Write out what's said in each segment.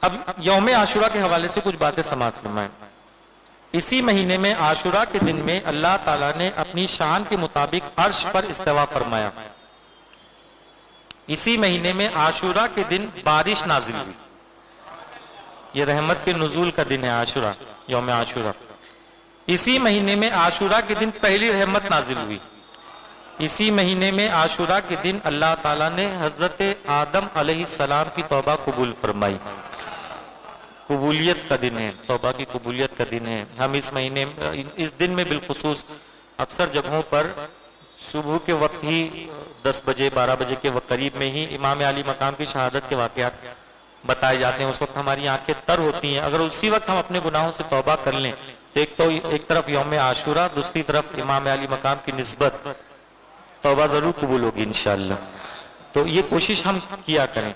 اب یوم عاشورہ کے حوالے سے کچھ باتیں سماعت فرمائیں۔ اسی مہینے میں عاشورہ کے دن میں اللہ تعالیٰ نے اپنی شان کے مطابق عرش پر استوا فرمایا۔ اسی مہینے میں عاشورہ کے دن بارش نازل ہوئی۔ یہ رحمت کے نزول کا دن ہے عاشورہ، یوم عاشورہ۔ اسی مہینے میں عاشورہ کے دن پہلی رحمت نازل ہوئی۔ اسی مہینے میں عاشورہ کے دن اللہ تعالیٰ نے حضرت آدم علیہ السلام کی توبہ قبول فرمائی۔ قبولیت کا دن ہے، توبہ کی قبولیت کا دن ہے۔ ہم اس مہینے اس دن میں بالخصوص اکثر جگہوں پر صبح کے وقت ہی 10 بجے 12 بجے کے قریب میں ہی امام علی مقام کی شہادت کے واقعات بتائے جاتے ہیں۔ اس وقت ہماری آنکھیں تر ہوتی ہیں۔ اگر اسی وقت ہم اپنے گناہوں سے توبہ کر لیں تو ایک طرف یوم عاشورہ، دوسری طرف امام علی مقام کی نسبت، توبہ ضرور قبول ہوگی انشاءاللہ۔ تو یہ کوشش ہم کیا کریں۔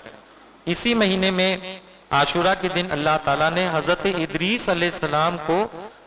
اسی مہینے میں عاشورہ کے دن اللہ تعالیٰ نے حضرت ادریس علیہ السلام کو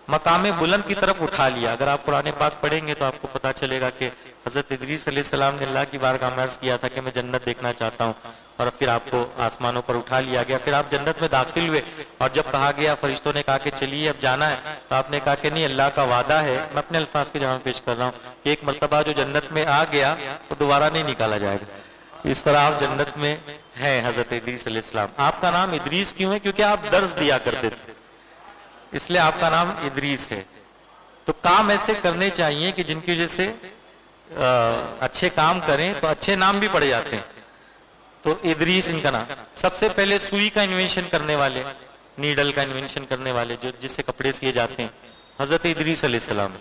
مقام بلند کی طرف اٹھا لیا۔ اگر آپ قرآن پاک پڑھیں گے تو آپ کو پتا چلے گا کہ حضرت ادریس علیہ السلام نے اللہ کی بارگاہ میں عرض کیا تھا کہ میں جنت دیکھنا چاہتا ہوں، اور پھر آپ کو آسمانوں پر اٹھا لیا گیا۔ پھر آپ جنت میں داخل ہوئے، اور جب کہا گیا، فرشتوں نے کہا کہ چلیے اب جانا ہے، تو آپ نے کہا کہ نہیں، اللہ کا وعدہ ہے، میں اپنے الفاظ کے جواب پیش کر رہا ہوں، کہ ایک مرتبہ جو جنت میں آ گیا وہ دوبارہ نہیں نکالا جائے گا۔ اس طرح آپ جنت میں ہیں حضرت ادریس علیہ السلام۔ آپ کا نام ادریس کیوں ہے؟ کیونکہ آپ درس دیا کرتے تھے، اس لیے آپ کا نام ادریس ہے۔ تو کام ایسے کرنے چاہیے کہ جن کی وجہ سے اچھے کام کریں تو اچھے نام بھی پڑے جاتے ہیں۔ تو ادریس ان کا نام۔ سب سے پہلے سوئی کا انوینشن کرنے والے، نیڈل کا انوینشن کرنے والے، جو جس سے کپڑے سیے جاتے ہیں، حضرت ادریس علیہ السلام۔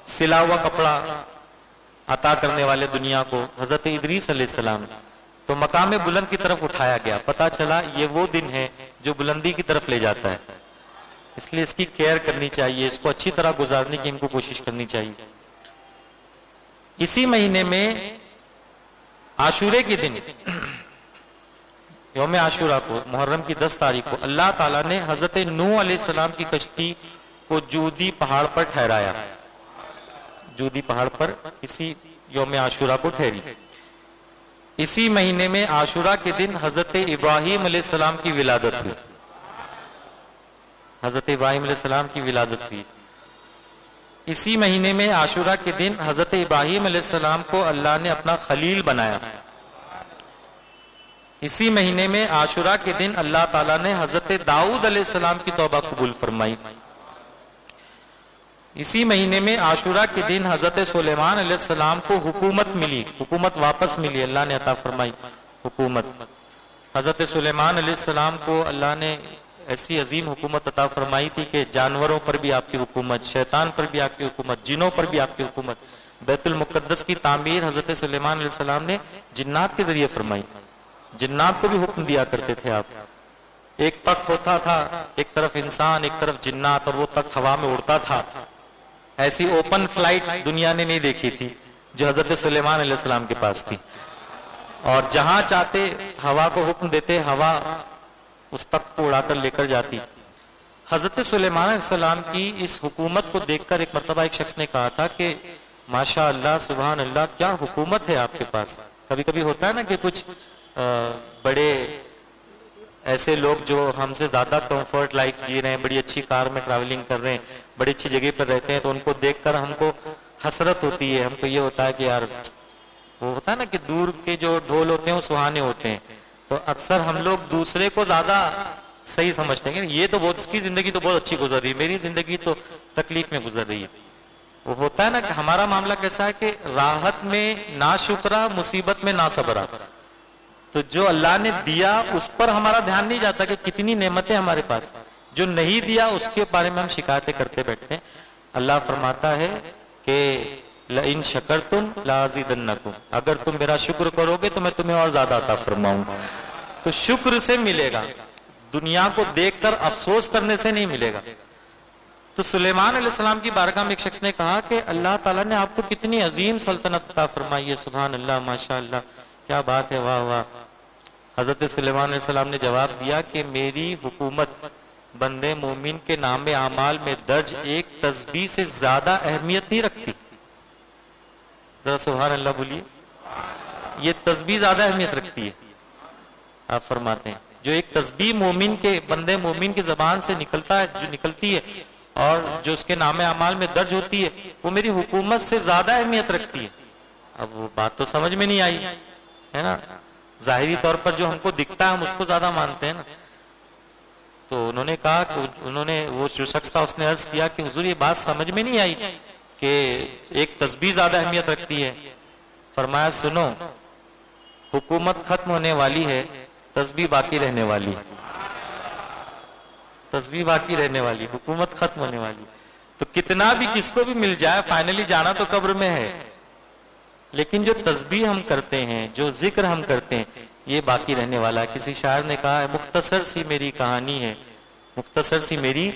سلا ہوا کپڑا عطا کرنے والے دنیا کو، حضرت ادریس علیہ السلام۔ تو مقام بلند کی طرف اٹھایا گیا، پتا چلا یہ وہ دن ہے جو بلندی کی طرف لے جاتا ہے، اس لیے اس کی کیئر کرنی چاہیے، اس کو اچھی طرح گزارنے کی ہم کو کوشش کرنی چاہیے۔ اسی مہینے میں عاشورے کے دن، یوم عاشورہ کو، محرم کی 10 تاریخ کو، اللہ تعالیٰ نے حضرت نوح علیہ السلام کی کشتی کو جودی پہاڑ پر ٹھہرایا۔ جودی پہاڑ پر اسی یوم عاشورہ کو ٹھہری۔ اسی مہینے میں عاشورہ کے دن حضرت ابراہیم علیہ السلام کی ولادت ہوئی۔ حضرت ابراہیم علیہ السلام کی ولادت ہوئی۔ اسی مہینے میں عاشورہ کے دن حضرت ابراہیم علیہ السلام کو اللہ نے اپنا خلیل بنایا۔ اسی مہینے میں عاشورہ کے دن اللہ تعالیٰ نے حضرت داؤد علیہ السلام کی توبہ قبول فرمائی۔ اسی مہینے میں عاشورہ کے دن حضرت سلیمان علیہ السلام کو حکومت ملی، حکومت واپس ملی، اللہ نے عطا فرمائی حکومت۔ حضرت سلیمان علیہ السلام کو اللہ نے ایسی عظیم حکومت عطا فرمائی تھی کہ جانوروں پر بھی آپ کی حکومت، شیطان پر بھی آپ کی حکومت، جنوں پر بھی آپ کی حکومت۔ بیت المقدس کی تعمیر حضرت سلیمان علیہ السلام نے جنات کے ذریعے فرمائی۔ جنات کو بھی حکم دیا کرتے تھے آپ۔ ایک تخت ہوتا تھا، ایک طرف انسان، ایک طرف جنات، اور وہ تخت ہوا میں اڑتا تھا۔ ایسی اوپن فلائٹ دنیا نے نہیں دیکھی تھی جو حضرت سلیمان علیہ السلام کے پاس تھی، اور جہاں چاہتے ہوا کو حکم دیتے، ہوا اس تخت کو اڑا کر لے کر جاتی۔ حضرت سلیمان علیہ السلام کی اس حکومت کو دیکھ کر ایک مرتبہ ایک شخص نے کہا تھا کہ ماشاء اللہ، سبحان اللہ، کیا حکومت ہے آپ کے پاس۔ کبھی کبھی ہوتا ہے نا کہ کچھ بڑے ایسے لوگ جو ہم سے زیادہ کمفرٹ لائف جی رہے ہیں، بڑی اچھی کار میں ٹریولنگ کر رہے ہیں، بڑی اچھی جگہ پر رہتے ہیں، تو ان کو دیکھ کر ہم کو حسرت ہوتی ہے، ہم کو یہ ہوتا ہے کہ یار، وہ ہوتا ہے نا کہ دور کے جو ڈھول ہوتے ہیں وہ سہانے ہوتے ہیں، تو اکثر ہم لوگ دوسرے کو زیادہ صحیح سمجھتے ہیں کہ یہ تو بہت، اس کی زندگی تو بہت اچھی گزر رہی ہے، میری زندگی تو تکلیف میں گزر رہی ہے۔ وہ ہوتا ہے نا کہ ہمارا معاملہ کیسا ہے کہ راحت میں ناشکرا، مصیبت میں ناصبرا۔ تو جو اللہ نے دیا اس پر ہمارا دھیان نہیں جاتا کہ کتنی نعمتیں ہمارے پاس، جو نہیں دیا اس کے بارے میں ہم شکایتیں کرتے بیٹھتے ہیں۔ اللہ فرماتا ہے کہ لئن شکرتم لازیدنکم، اگر تم میرا شکر کرو گے تو میں تمہیں اور زیادہ عطا فرماؤں گا۔ تو شکر سے ملے گا، دنیا کو دیکھ کر افسوس کرنے سے نہیں ملے گا۔ تو سلیمان علیہ السلام کی بارگاہ میں ایک شخص نے کہا کہ اللہ تعالیٰ نے آپ کو کتنی عظیم سلطنت عطا فرمائی ہے، سبحان اللہ، ماشاء اللہ، کیا بات ہے، واہ واہ۔ حضرت سلیمان علیہ السلام نے جواب دیا کہ میری حکومت بندے مومن کے نام اعمال میں درج ایک تسبیح سے زیادہ اہمیت نہیں رکھتی۔ ذرا سبحان اللہ بولیے، یہ تسبیح زیادہ اہمیت رکھتی ہے۔ آپ فرماتے ہیں جو ایک تسبیح مومن کے بندے مومن کی زبان سے نکلتا ہے، جو نکلتی ہے اور جو اس کے نام اعمال میں درج ہوتی ہے، وہ میری حکومت سے زیادہ اہمیت رکھتی ہے۔ اب وہ بات تو سمجھ میں نہیں آئی ہے نا، ظاہری طور پر جو ہم کو دکھتا ہے ہم اس کو زیادہ مانتے ہیں نا۔ تو انہوں نے کہا کہ وہ جو شخص تھا اس نے عرض کیا کہ حضور یہ بات سمجھ میں نہیں آئی کہ ایک تسبیح زیادہ اہمیت رکھتی ہے۔ فرمایا سنو، حکومت ختم ہونے والی ہے، تسبیح باقی رہنے والی ہے، تسبیح باقی رہنے والی، حکومت ختم ہونے والی۔ تو کتنا بھی کس کو بھی مل جائے فائنلی جانا تو قبر میں ہے، لیکن جو تسبیح ہم کرتے ہیں، جو ذکر ہم کرتے ہیں، یہ باقی رہنے والا ہے۔ کسی شاعر نے کہا ہے مختصر سی میری کہانی ہے، مختصر سی میری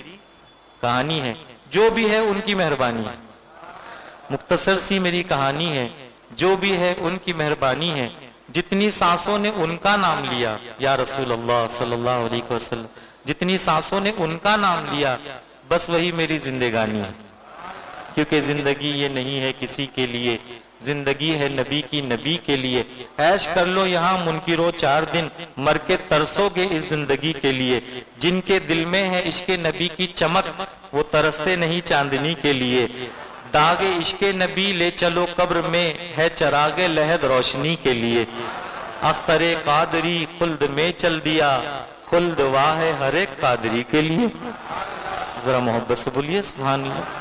کہانی ہے، جو بھی ہے ان کی مہربانی ہے، مختصر سی میری کہانی ہے، جو بھی ہے ان کی مہربانی ہے، جتنی سانسوں نے ان کا نام لیا یا رسول اللہ صلی اللہ علیہ وسلم، جتنی سانسوں نے ان کا نام لیا بس وہی میری زندگانی ہے، کیونکہ زندگی یہ نہیں ہے کسی کے لیے، زندگی ہے نبی کی نبی کے لیے۔ عیش کر لو یہاں منکرو 4 دن، مر کے ترسو گے اس زندگی کے لیے۔ جن کے دل میں ہے عشق نبی کی چمک، وہ ترستے نہیں چاندنی کے لیے۔ داغ عشق نبی لے چلو قبر میں، ہے چراغ لہد روشنی کے لیے۔ اختر قادری خلد میں چل دیا، خلد واہ ہے ہر ایک قادری کے لیے۔ ذرا محبت سے بولیے سبحان اللہ۔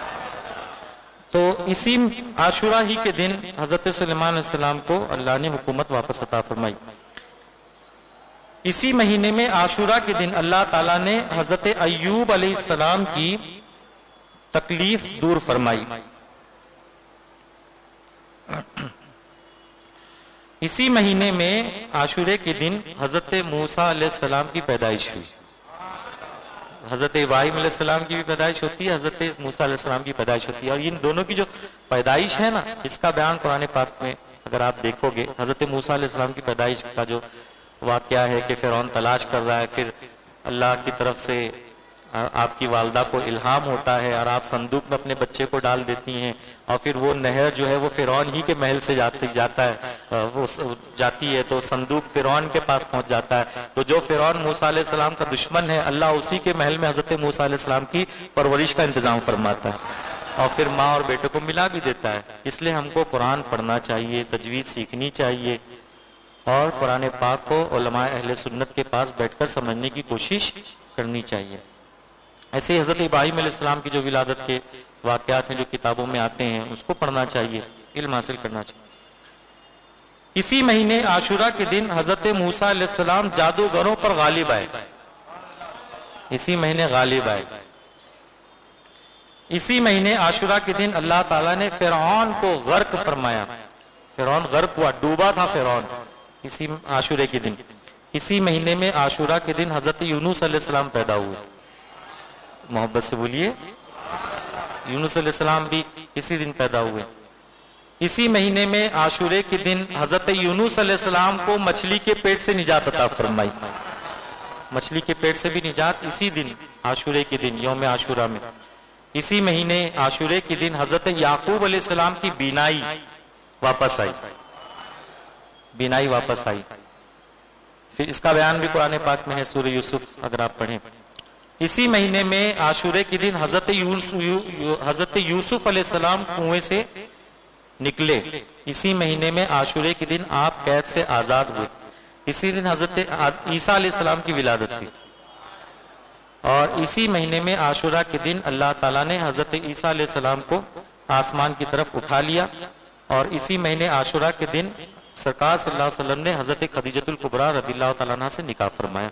تو اسی عاشورہ ہی کے دن حضرت سلیمان علیہ السلام کو اللہ نے حکومت واپس عطا فرمائی۔ اسی مہینے میں عاشورہ کے دن اللہ تعالیٰ نے حضرت ایوب علیہ السلام کی تکلیف دور فرمائی۔ اسی مہینے میں عاشورے کے دن حضرت موسیٰ علیہ السلام کی پیدائش ہوئی۔ حضرت ابراہیم علیہ السلام کی بھی پیدائش ہوتی ہے، حضرت موسیٰ علیہ السلام کی پیدائش ہوتی ہے، اور ان دونوں کی جو پیدائش ہے نا، اس کا بیان قرآن پاک میں اگر آپ دیکھو گے، حضرت موسیٰ علیہ السلام کی پیدائش کا جو واقعہ ہے کہ فرعون تلاش کر رہا ہے، پھر اللہ کی طرف سے آپ کی والدہ کو الہام ہوتا ہے اور آپ صندوق میں اپنے بچے کو ڈال دیتی ہیں، اور پھر وہ نہر جو ہے وہ فرعون ہی کے محل سے جاتا ہے، وہ جاتی ہے تو صندوق فرعون کے پاس پہنچ جاتا ہے۔ تو جو فرعون موسیٰ علیہ السلام کا دشمن ہے، اللہ اسی کے محل میں حضرت موسیٰ علیہ السلام کی پرورش کا انتظام فرماتا ہے، اور پھر ماں اور بیٹے کو ملا بھی دیتا ہے۔ اس لیے ہم کو قرآن پڑھنا چاہیے، تجوید سیکھنی چاہیے، اور قرآن پاک کو علماء اہل سنت کے پاس بیٹھ کر سمجھنے کی کوشش کرنی چاہیے۔ ایسے ہی حضرت ابراہیم علیہ السلام کی جو ولادت کے واقعات ہیں جو کتابوں میں آتے ہیں، اس کو پڑھنا چاہیے، علم حاصل کرنا چاہیے۔ اسی مہینے عاشورہ کے دن حضرت موسیٰ علیہ السلام جادوگروں پر غالب آئے، اسی مہینے غالب آئے۔ اسی مہینے عاشورہ کے دن اللہ تعالیٰ نے فرعون کو غرق فرمایا، فرعون غرق ہوا، ڈوبا تھا فرعون اسی عاشورے کے دن۔ اسی مہینے میں عاشورہ کے دن حضرت یونس علیہ السلام پیدا ہوئے، محبت سے بولیے، یونس علیہ السلام بھی اسی دن پیدا ہوئے۔ اسی مہینے میں عاشورے کے دن حضرت یونس علیہ السلام کو مچھلی کے پیٹ سے نجات عطا فرمائی، مچھلی کے پیٹ سے بھی نجات اسی دن عاشورے کے دن یوم عاشورہ میں۔ اسی مہینے عاشورے کے دن حضرت یعقوب علیہ السلام کی بینائی واپس آئی، بینائی واپس آئی۔ پھر اس کا بیان بھی قرآن پاک میں ہے، سورہ یوسف اگر آپ پڑھیں۔ اسی مہینے میں عاشورے کے دن حضرت یوسف علیہ السلام کنویں سے نکلے، اسی مہینے میں عاشورے کے دن آپ قید سے آزاد ہوئے، اسی دن حضرت عیسیٰ علیہ السلام کی ولادت ہوئی، اور اسی مہینے میں عاشورہ کے دن اللہ تعالیٰ نے حضرت عیسیٰ علیہ السلام کو آسمان کی طرف اٹھا لیا، اور اسی مہینے عاشورہ کے دن سرکار صلی اللہ علیہ وسلم نے حضرت خدیجۃ الکبریٰ رضی اللہ تعالیٰ عنہ سے نکاح فرمایا۔